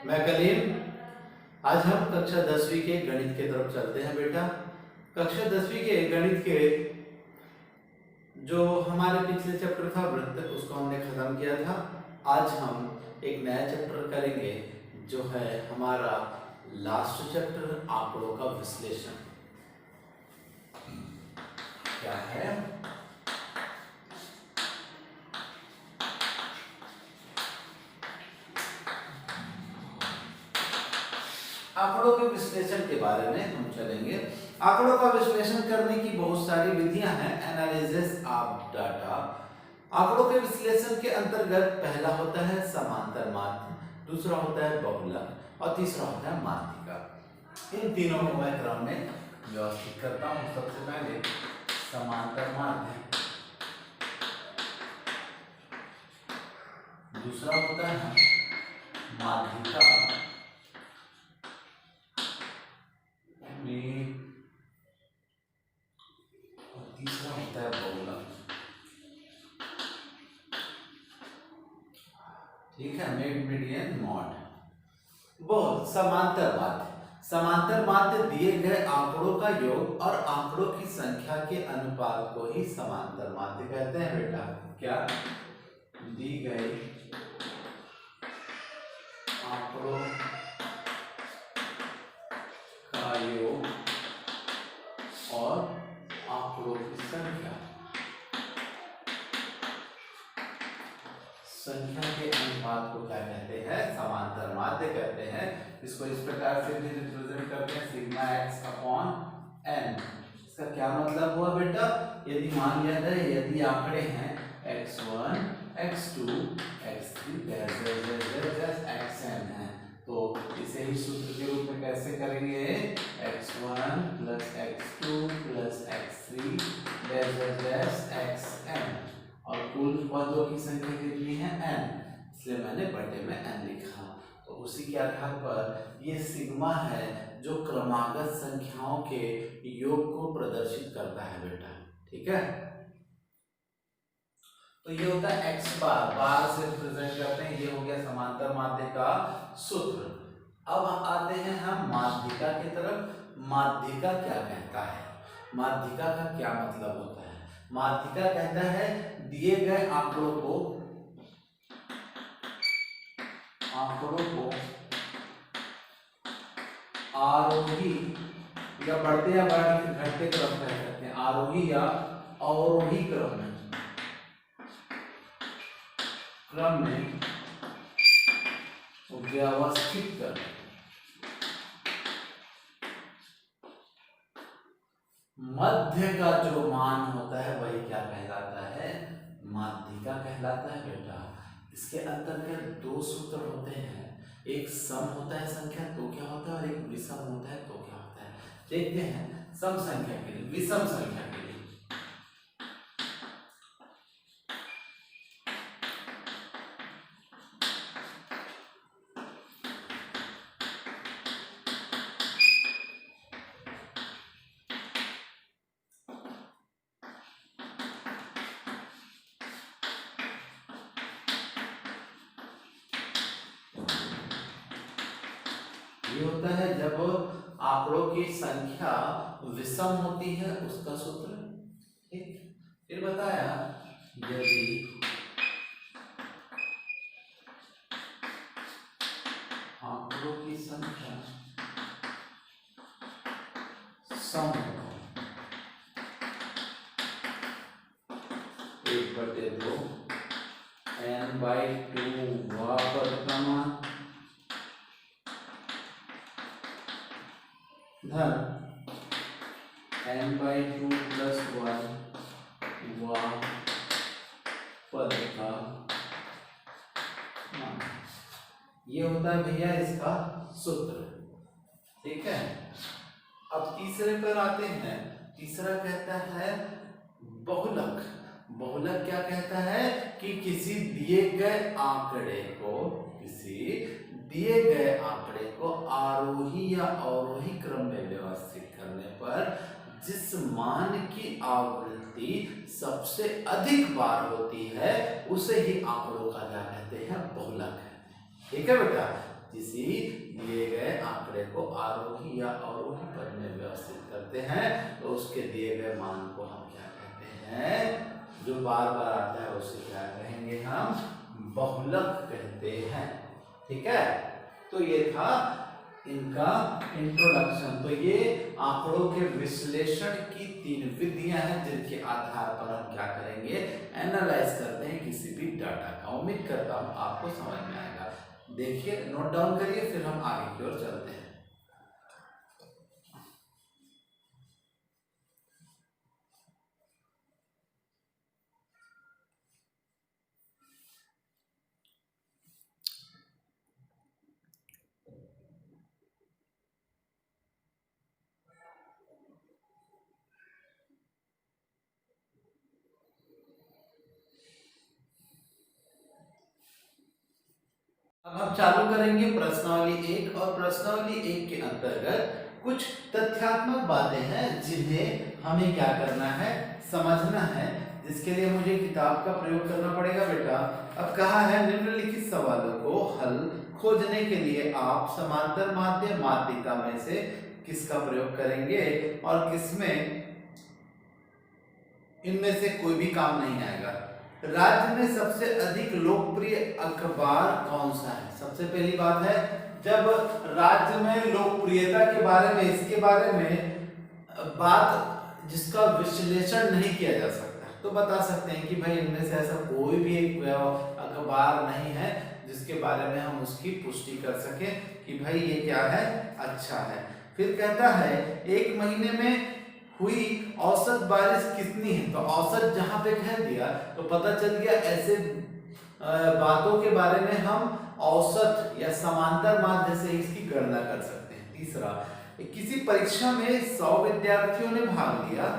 मैं कलीम। आज हम कक्षा 10वीं के गणित की तरफ चलते हैं बेटा। कक्षा 10वीं के गणित के जो हमारे पिछले चैप्टर था वृत्त, उसको हमने खत्म किया था। आज हम एक नया चैप्टर करेंगे जो है हमारा लास्ट चैप्टर, आंकड़ों का विश्लेषण। क्या है? आंकड़ों के विश्लेषण के बारे में हम चलेंगे। आंकड़ों का विश्लेषण करने की बहुत सारी विधियां हैं। Analysis of data. आंकड़ों के विश्लेषण के अंतर्गत पहला होता है समांतर माध्य, दूसरा होता है बहुलक और तीसरा होता है माध्यिका। इन तीनों को मैं क्रम में व्यवस्थित करता हूँ। सबसे पहले समांतर माध्य, दूसरा होता है माध्यिका और तीसरा होता है बहुलक। ठीक है, मिड, मीडियन, मॉड। बहुत समांतर माध्य। समांतर माध्य दिए गए आंकड़ों का योग और आंकड़ों की संख्या के अनुपात को ही समांतर माध्य कहते हैं बेटा। क्या? दी गई आंकड़ों का योग और आंकड़ों की संख्या के अनुपात को क्या कहते हैं? समांतर माध्य कहते हैं। इसको इस प्रकार से भी रिप्रेजेंट करते हैं, सिग्मा एक्स अपॉन एन। इसका क्या मतलब हुआ बेटा? यदि मान लिया जाए, यदि आंकड़े हैं x1, x2, x3 xn है, तो इसे ही सूत्र के रूप में कैसे करेंगे? x1 plus x2 plus x3 xn, और कुल पदों की संख्या कितनी है? n, इसलिए मैंने बटे में n लिखा। तो उसी के आधार पर ये सिग्मा है जो क्रमागत संख्याओं के योग को प्रदर्शित करता है बेटा। ठीक है, तो ये होता है x बार, बार से रिप्रेजेंट करते हैं। ये हो गया समांतर माध्य का सूत्र। अब आते हैं हम माध्यिका की तरफ। माध्यिका क्या कहता है? माध्यिका का क्या मतलब होता है? माध्यिका कहता है दिए गए आंकड़ों को आरोही या बढ़ते या घटते क्रम कह सकते हैं, आरोही या अवरोही क्रम में व्यवस्थित कर मध्य का जो मान होता है वही क्या कहलाता है? माध्यिका कहलाता है बेटा। इसके अंतर्गत दो सूत्र होते हैं, एक सम होता है संख्या तो क्या होता है, और एक विषम होता है तो क्या होता है। देखते हैं सम संख्या के लिए, विषम संख्या के लिए। ये होता है जब आंकड़ों की संख्या विषम होती है, उसका सूत्र। ठीक, फिर बताया यदि आंकड़ों की संख्या सम हो, 1/2 n/2 वर्तमान धन n/2 प्लस 1 पद का मान। ये होता है भैया इसका सूत्र। ठीक है, अब तीसरे पर आते हैं। तीसरा कहता है बहुलक। बहुलक क्या कहता है कि किसी दिए गए आंकड़े को आरोही या अवरोही क्रम में व्यवस्थित करने पर जिस मान की आवृत्ति सबसे अधिक बार होती है उसे ही आंकड़ों का क्या कहते हैं? बहुलक। ठीक है बेटा, किसी दिए गए आंकड़े को आरोही या अवरोही पद में व्यवस्थित करते हैं तो उसके दिए गए मान को हम क्या कहते हैं, जो बार बार आता है उसे क्या कहेंगे, हम बहुलक कहते हैं। ठीक है, तो ये था इनका इंट्रोडक्शन। तो ये आंकड़ों के विश्लेषण की 3 विधियां हैं जिनके आधार पर हम क्या करेंगे, एनालाइज करते हैं किसी भी डाटा का। उम्मीद करता हूं आपको समझ में आएगा। देखिए, नोट डाउन करिए, फिर हम आगे की ओर चलते हैं। अब हम चालू करेंगे प्रश्नावली 1 और प्रश्नावली 1 के अंतर्गत कुछ तथ्यात्मक बातें हैं जिन्हें हमें क्या करना है, समझना है, जिसके लिए मुझे किताब का प्रयोग करना पड़ेगा बेटा। अब कहा है निम्नलिखित सवालों को हल खोजने के लिए आप समांतर माध्य माध्यिका में से किसका प्रयोग करेंगे और किसमें इनमें से कोई भी काम नहीं आएगा। राज्य में सबसे अधिक लोकप्रिय अखबार कौन सा है? सबसे पहली बात है, जब राज्य में लोकप्रियता के बारे में, इसके बारे में बात जिसका विश्लेषण नहीं किया जा सकता, तो बता सकते हैं कि भाई इनमें से ऐसा कोई भी एक अखबार नहीं है जिसके बारे में हम उसकी पुष्टि कर सके कि भाई ये क्या है, अच्छा है। फिर कहता है 1 महीने में हुई औसत बारिश कितनी है? तो औसत जहां पे कह दिया तो पता चल गया ऐसे बातों के बारे में हम औसत या समांतर माध्य से इसकी गणना कर सकते हैं। तीसरा, किसी परीक्षा में 100 विद्यार्थियों ने भाग लिया,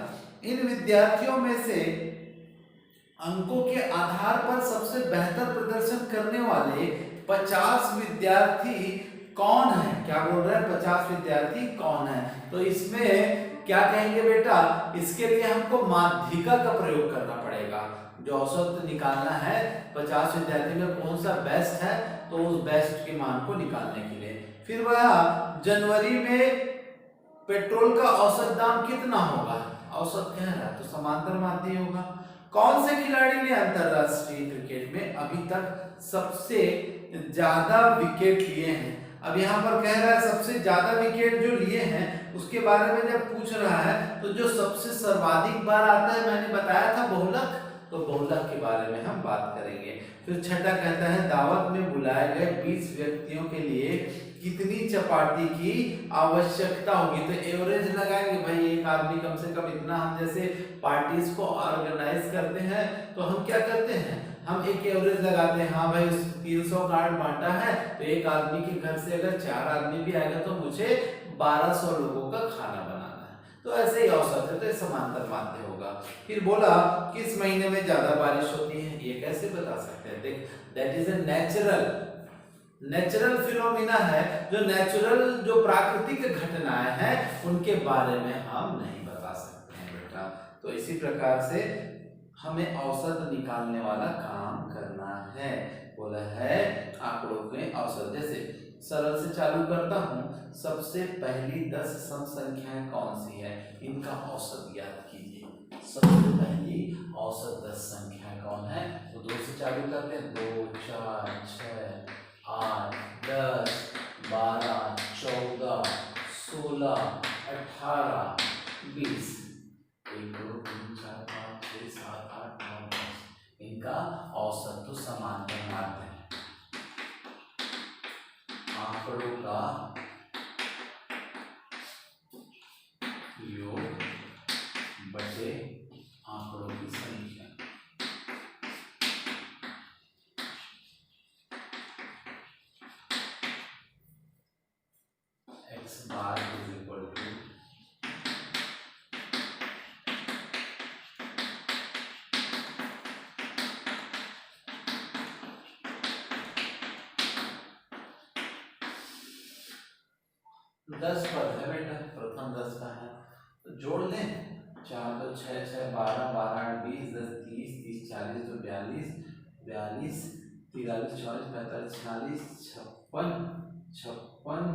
इन विद्यार्थियों में से अंकों के आधार पर सबसे बेहतर प्रदर्शन करने वाले 50 विद्यार्थी कौन है? क्या बोल रहे हैं, 50 विद्यार्थी कौन है? तो इसमें क्या कहेंगे बेटा, इसके लिए हमको माध्यिका का प्रयोग करना पड़ेगा। जो औसत निकालना है 50 विद्यार्थी में कौन सा बेस्ट है, तो उस बेस्ट के मान को निकालने के लिए। फिर वह जनवरी में पेट्रोल का औसत दाम कितना होगा? औसत कह रहा है तो समांतर माध्य होगा। कौन से खिलाड़ी ने अंतरराष्ट्रीय क्रिकेट में अभी तक सबसे ज्यादा विकेट लिए हैं? अब यहाँ पर कह रहा है सबसे ज्यादा विकेट जो लिए हैं उसके बारे में जब पूछ रहा है तो जो सबसे सर्वाधिक बार आता है, मैंने बताया था बहुलक, तो बहुलक के बारे में हम बात करेंगे। फिर छठा कहता है दावत में बुलाए गए 20 व्यक्तियों के लिए कितनी चपाटी की आवश्यकता होगी? तो एवरेज लगाएंगे भाई, एक आदमी कम से कम इतना। हम जैसे पार्टीज को ऑर्गेनाइज करते हैं तो हम क्या करते हैं, हम एक एवरेज लगाते हैं। हाँ भाई 300 कार्ड बांटा है तो एक आदमी के घर से अगर 4 आदमी भी आएगा तो मुझे 1200 लोगों का खाना बनाना है। तो ऐसे ही औसत है, तो ये समांतर माध्य होगा। फिर बोला किस महीने में ज्यादा बारिश होती है? ये कैसे बता सकते हैं? देख, that is a natural phenomena है, जो नेचुरल जो प्राकृतिक घटनाएं हैं उनके बारे में हम नहीं बता सकते हैं बेटा। तो इसी प्रकार से हमें औसत निकालने वाला काम करना है। बोला है आंकड़ों के औसत। जैसे सरल से चालू करता हूं, सबसे पहली 10 सम संख्याएं कौन सी है, इनका औसत याद कीजिए। सबसे पहली औसत 10 संख्या कौन है? तो 2 से चालू करते हैं, 2 4 6 8 10 12 14 16 18 20 1 2 3 4 5 6 7 8 9 10। इनका औसत तो समांतर माध्य है। आंकड़ों का योग बटे आंकड़ों की संख्या। x bar is equal to दस पर है बेटा, प्रथम 10 का है तो जोड़ लें। 4 तो 6 6 12 12 20 10 30 30 40 तो 42 42 43 44 45 46 56 56,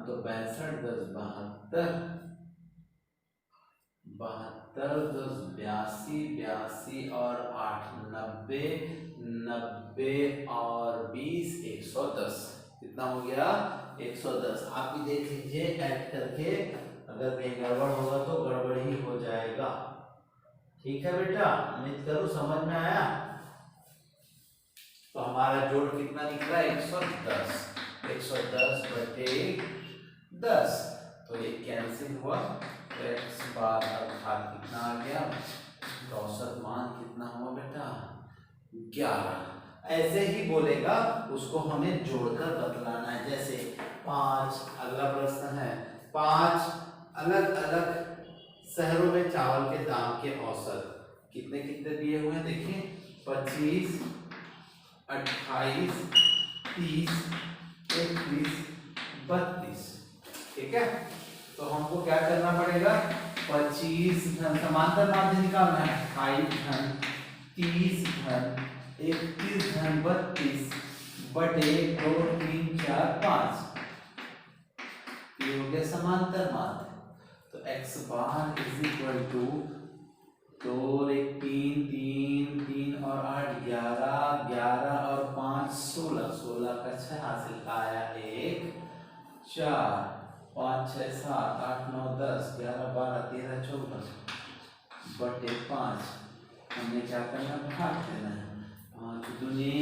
तो 62 10 72, 72 10 82, 82 और 8 90, 90 और 20 110। कितना हो गया? 110। आप भी देख लीजिए ऐड करके, अगर कहीं गड़बड़ होगा तो गड़बड़ ही हो जाएगा। ठीक है बेटा, उम्मीद करूँ समझ में आया। तो हमारा जोड़ कितना निकला? 110। 110 बटे 10, तो ये कैंसिल हुआ, तो x बार अर्थात कितना आ गया? औसत मान कितना हुआ बेटा? 11। ऐसे ही बोलेगा, उसको हमें जोड़कर बतलाना है। जैसे 5, अगला प्रश्न है 5 अलग अलग शहरों में चावल के दाम के औसत कितने कितने दिए हुए हैं देखिए। 25, 28, 30, 31, 32। ठीक है, तो हमको क्या करना पड़ेगा? 25 घन समांतर माध्य निकालना है। 28 घन 30 घन 31 घन 32 बटे 2 3 4 5, ये हो गया समांतर माध्य। तो x bar is equal to 2 1 3 3 3 और 8 11, 11 और 5 16, 16 का 6 हासिल का आया 1 4 5 6 7 8 9 10 11 12 13 14 बटे 5। हमने क्या करना? भाग देना है। 5 दूनी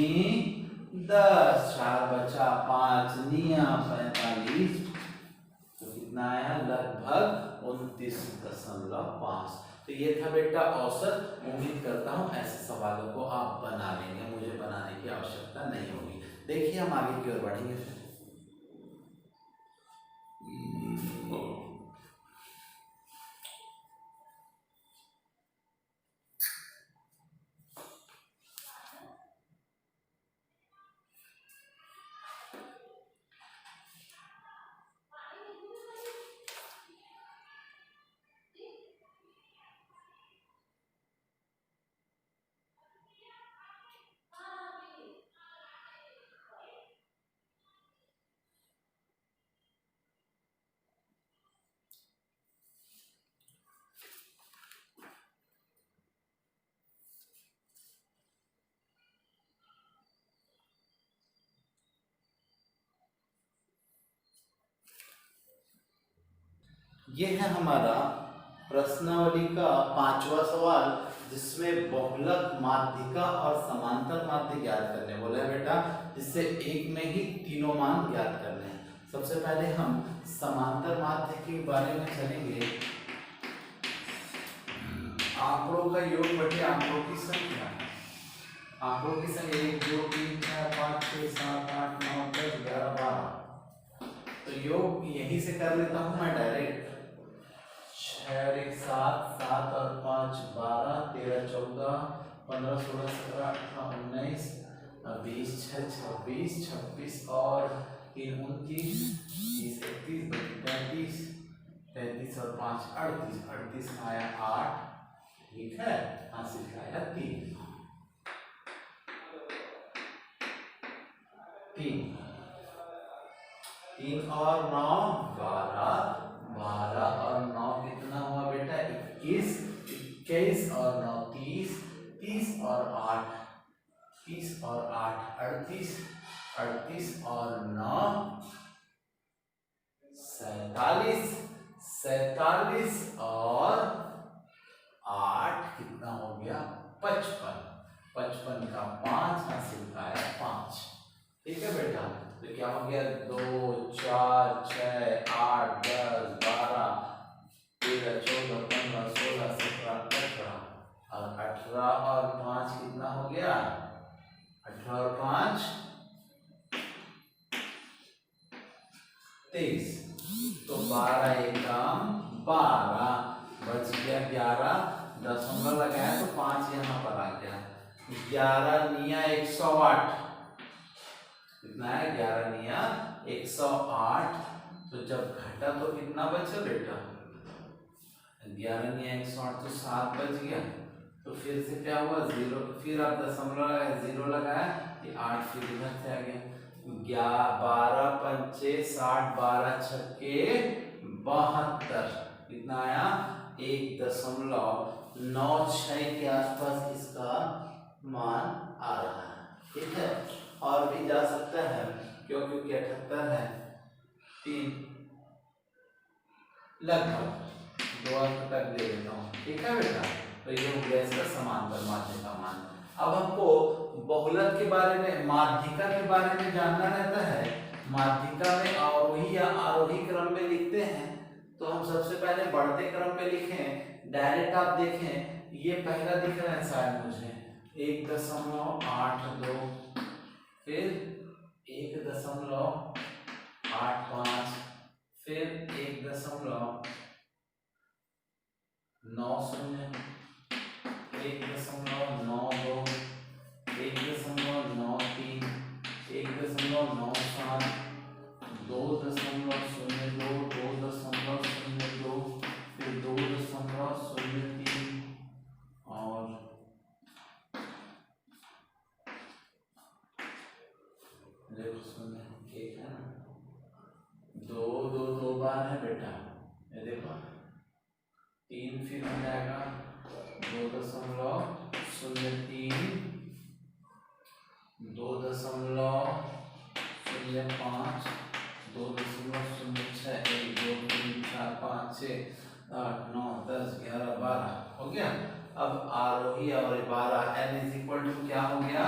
10, 4 बचा 5 निया 45, तो कितना आया? लगभग 29.5। तो ये था बेटा औसत। उम्मीद करता हूँ ऐसे सवालों को आप बना लेंगे, मुझे बनाने की आवश्यकता नहीं होगी। देखिए हम आगे की ओर बढ़ेंगे। ये है हमारा प्रश्नावली का 5वां सवाल, जिसमें बहुलक माध्यिका और समांतर माध्य ज्ञात करने बोला है बेटा, जिससे एक में ही तीनों मान ज्ञात करने हैं। सबसे पहले हम समांतर माध्य के बारे में चलेंगे। आंकड़ों का योग बटे आंकड़ों की संख्या। आंकड़ों की संख्या 1 2 3 4 5 6 7 8 9 10 11 12। तो योग यहीं से कर लेता हूं मैं डायरेक्ट। 6 1 7 7 और 5 12 13 14 15 16 17 18 19 20 6 26 26 और 3 29 30 31 32 33 और 5 38 38 आया 8। ठीक है, हासिल आया 3 और 9 12 12 और 9 कितना हुआ बेटा? 21 21 और 9 30 30 और 8 30 और 8 38 38 और 9 47 47 और 8 कितना हो गया? 55 55 का 5 हासिल का है 5। ठीक है बेटा, तो क्या हो गया? 2 4 6 8 10 12 13 14 15 16 17 18 और 18 और 5 कितना हो गया? 18 और 5 23। तो 12 एकम 12 बच गया 11, दशमलव लगाया तो 5 यहाँ पर आ गया। 11 निया 108 कितना है? 11 निया 108। तो जब घटा तो कितना बचा बेटा? 11 निया 108 तो 7 बच गया। तो फिर से क्या हुआ? 0, फिर आप दशमलव लगाया 0 लगाया, ये 8 फिर इधर से आ गया। 12 पंचे 60, 12 छक्के 72, कितना आया 1.96 के आसपास इसका मान आ रहा है। ठीक है, और भी जा सकता है क्योंकि 78 है 3 लगभग 2 अंक तक ले लेता हूँ। ठीक है बेटा, तो ये हो गया इसका समांतर माध्य का मान। अब हमको बहुलक के बारे में, माध्यिका के बारे में जानना रहता है। माध्यिका में अवरोही या आरोही क्रम में लिखते हैं, तो हम सबसे पहले बढ़ते क्रम में लिखें। डायरेक्ट आप देखें, ये पहला दिख रहा है शायद मुझे 1.82, फिर 1.85, फिर 1.90, 1.92, 1.93, 1.97, 2.02, 2.02, फिर 2.03 और देखो शून्य एक है ना, 2 बार है बेटा, ये देखो 3 फिर हो जाएगा 2.03, 2.05, 2.06, 1, 2, 3, 4, 5, 6, 8, 9, 10, 11, 12 हो गया। अब आरोही और 12 n = क्या हो गया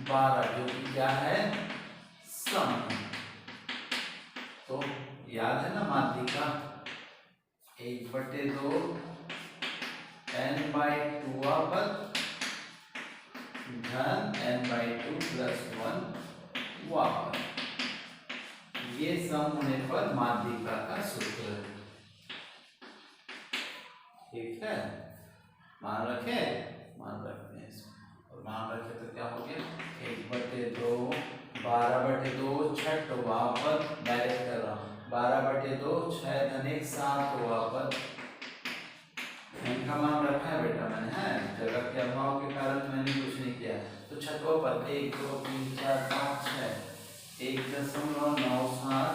12, जो कि क्या है सम। तो याद है ना माध्यिका 1/2 n/2 धन n/2 + 1 वापस, ये सम होने पर माध्यिका का सूत्र है। ठीक है, मान रखे, मान रखते हैं इसमें, और मान रखे तो क्या हो गया 1/2 12/2 छठवां पद, डायरेक्ट कर रहा हूँ 12/2 6 धन 1 7वां पद, इनका मान रखा है बेटा मैंने, है जगह के अभाव के कारण मैंने कुछ नहीं किया। तो छठवां पद 1 2 3 4 5 6, 1.97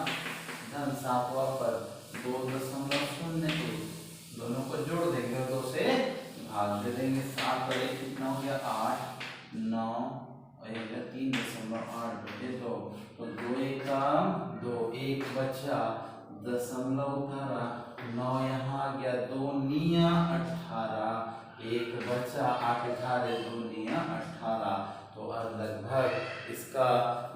धन 7वां पद 2.01, दोनों को जोड़ देंगे और 2 से भाग दे देंगे। 7 और 1 कितना हो गया 8, 9 और 3.8/2, तो 2 1 2, 1 बचा, दशमलव उतारा, 9 यहाँ आ गया, 2 निया 18, 1 बचा, 8 18, 2 निया 18, तो लगभग इसका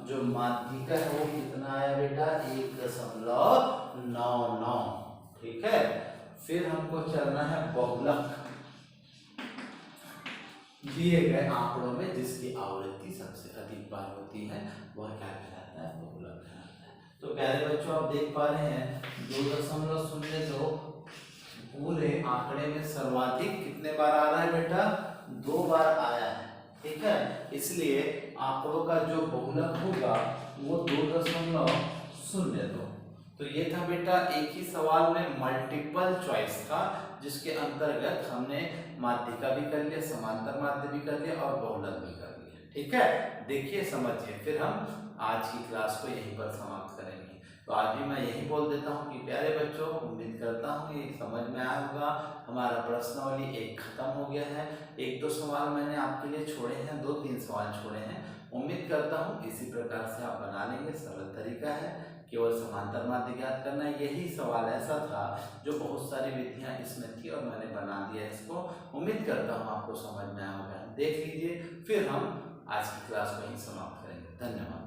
जो माध्यिका है वो कितना आया बेटा 1.99। ठीक है, फिर हमको चलना है बहुलक, दिए गए आंकड़ों में जिसकी आवृत्ति सबसे अधिक बार होती है वह क्या कहलाता है बहुलक कहलाता है। तो प्यारे बच्चों आप देख पा रहे हैं 2.02 पूरे आंकड़े में सर्वाधिक कितने बार आ रहा है बेटा 2 बार आया है। ठीक है, इसलिए आंकड़ों का जो बहुलक होगा वो 2.02। तो ये था बेटा एक ही सवाल में मल्टीपल चॉइस का, जिसके अंतर्गत हमने माध्यिका भी कर लिया, समांतर माध्य भी कर लिया और बहुलक भी कर लिया। ठीक है, देखिए समझिए, फिर हम आज की क्लास को यहीं पर समाप्त करेंगे। तो आज भी मैं यही बोल देता हूँ कि प्यारे बच्चों उम्मीद करता हूँ कि समझ में आया होगा। हमारा प्रश्नावली 1 खत्म हो गया है, 1-2 सवाल मैंने आपके लिए छोड़े हैं, 2-3 सवाल छोड़े हैं। उम्मीद करता हूँ इसी प्रकार से आप बना लेंगे, सरल तरीका है, केवल समांतर माध्य ज्ञात करना है। यही सवाल ऐसा था जो बहुत सारी विधियां इसमें थी और मैंने बना दिया इसको। उम्मीद करता हूँ आपको समझ में आया होगा। देख लीजिए, फिर हम आज की क्लास को यहीं समाप्त करेंगे। धन्यवाद।